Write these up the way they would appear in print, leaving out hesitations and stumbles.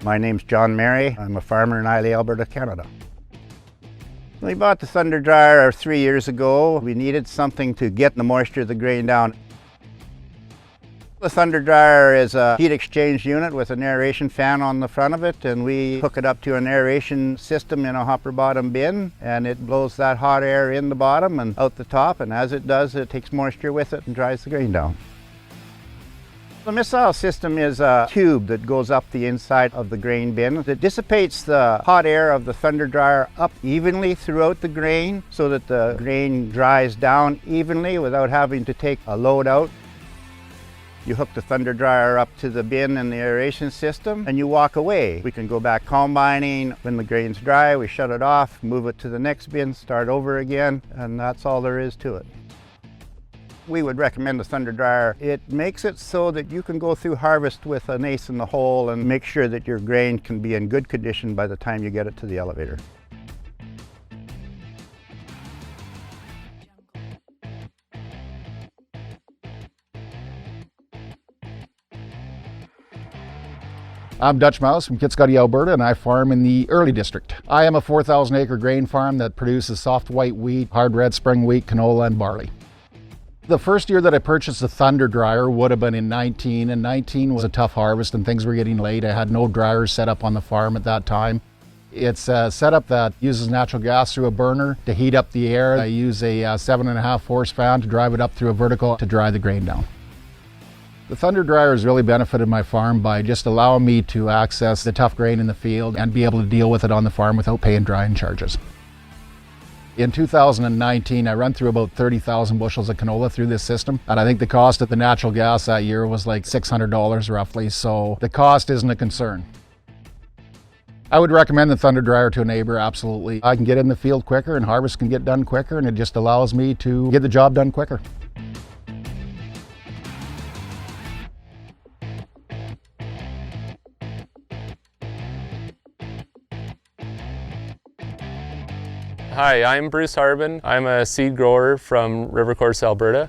My name's John Mary. I'm a farmer in Islay, Alberta, Canada. We bought the ThunderDryer 3 years ago. We needed something to get the moisture of the grain down. The ThunderDryer is a heat exchange unit with an aeration fan on the front of it, and we hook it up to an aeration system in a hopper bottom bin, and it blows that hot air in the bottom and out the top, and as it does, it takes moisture with it and dries the grain down. The missile system is a tube that goes up the inside of the grain bin. It dissipates the hot air of the ThunderDryer up evenly throughout the grain so that the grain dries down evenly without having to take a load out. You hook the ThunderDryer up to the bin and the aeration system and you walk away. We can go back combining. When the grain's dry, we shut it off, move it to the next bin, start over again, and that's all there is to it. We would recommend the ThunderDryer. It makes it so that you can go through harvest with an ace in the hole and make sure that your grain can be in good condition by the time you get it to the elevator. I'm Dutch Mouse from Kitscotty, Alberta, and I farm in the Early District. I am a 4,000-acre grain farm that produces soft white wheat, hard red spring wheat, canola, and barley. The first year that I purchased the ThunderDryer would have been in 19, and 19 was a tough harvest and things were getting late. I had no dryers set up on the farm at that time. It's a setup that uses natural gas through a burner to heat up the air. I use a 7.5 force fan to drive it up through a vertical to dry the grain down. The ThunderDryer has really benefited my farm by just allowing me to access the tough grain in the field and be able to deal with it on the farm without paying drying charges. In 2019, I run through about 30,000 bushels of canola through this system, and I think the cost of the natural gas that year was like $600 roughly, so the cost isn't a concern. I would recommend the ThunderDryer to a neighbor, absolutely. I can get in the field quicker and harvest can get done quicker, and it just allows me to get the job done quicker. Hi, I'm Bruce Harbin. I'm a seed grower from River Course, Alberta.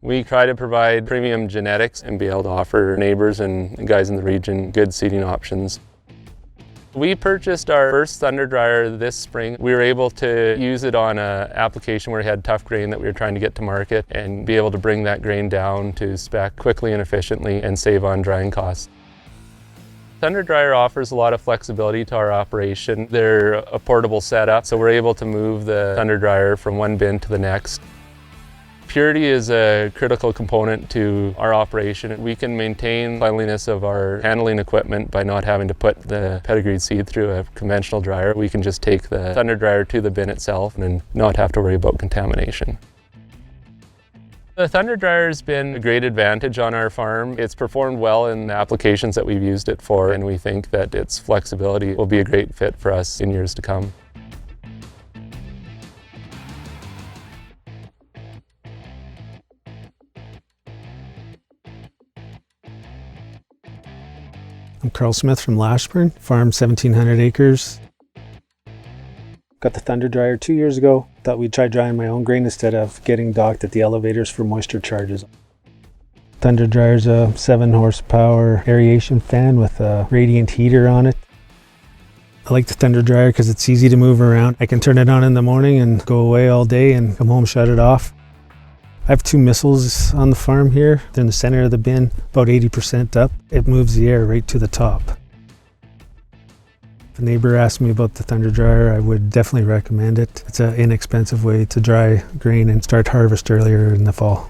We try to provide premium genetics and be able to offer neighbors and guys in the region good seeding options. We purchased our first ThunderDryer this spring. We were able to use it on an application where we had tough grain that we were trying to get to market and be able to bring that grain down to spec quickly and efficiently and save on drying costs. ThunderDryer offers a lot of flexibility to our operation. They're a portable setup, so we're able to move the ThunderDryer from one bin to the next. Purity is a critical component to our operation. We can maintain cleanliness of our handling equipment by not having to put the pedigreed seed through a conventional dryer. We can just take the ThunderDryer to the bin itself and not have to worry about contamination. The ThunderDryer has been a great advantage on our farm. It's performed well in the applications that we've used it for, and we think that its flexibility will be a great fit for us in years to come. I'm Carl Smith from Lashburn, farm 1,700 acres. Got the ThunderDryer 2 years ago. Thought we'd try drying my own grain instead of getting docked at the elevators for moisture charges. ThunderDryer's a 7 horsepower aeration fan with a radiant heater on it. I like the ThunderDryer because it's easy to move around. I can turn it on in the morning and go away all day and come home, shut it off. I have 2 missiles on the farm here. They're in the center of the bin, about 80% up. It moves the air right to the top. If a neighbor asked me about the ThunderDryer, I would definitely recommend it. It's an inexpensive way to dry grain and start harvest earlier in the fall.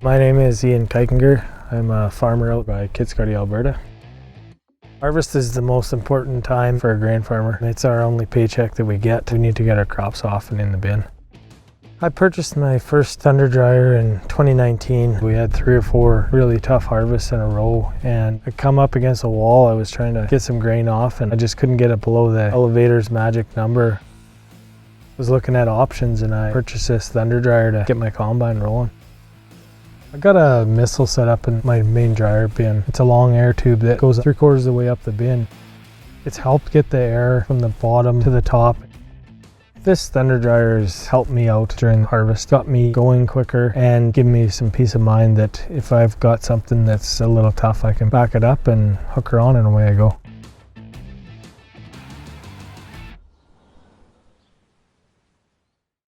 My name is Ian Keikinger. I'm a farmer out by Kitscotty, Alberta. Harvest is the most important time for a grain farmer. It's our only paycheck that we get. We need to get our crops off and in the bin. I purchased my first ThunderDryer in 2019. We had 3 or 4 really tough harvests in a row, and I come up against a wall. I was trying to get some grain off and I just couldn't get it below the elevator's magic number. I was looking at options and I purchased this ThunderDryer to get my combine rolling. I got a missile set up in my main dryer bin. It's a long air tube that goes 3/4 of the way up the bin. It's helped get the air from the bottom to the top. This ThunderDryer has helped me out during harvest, got me going quicker and give me some peace of mind that if I've got something that's a little tough, I can back it up and hook her on and away I go.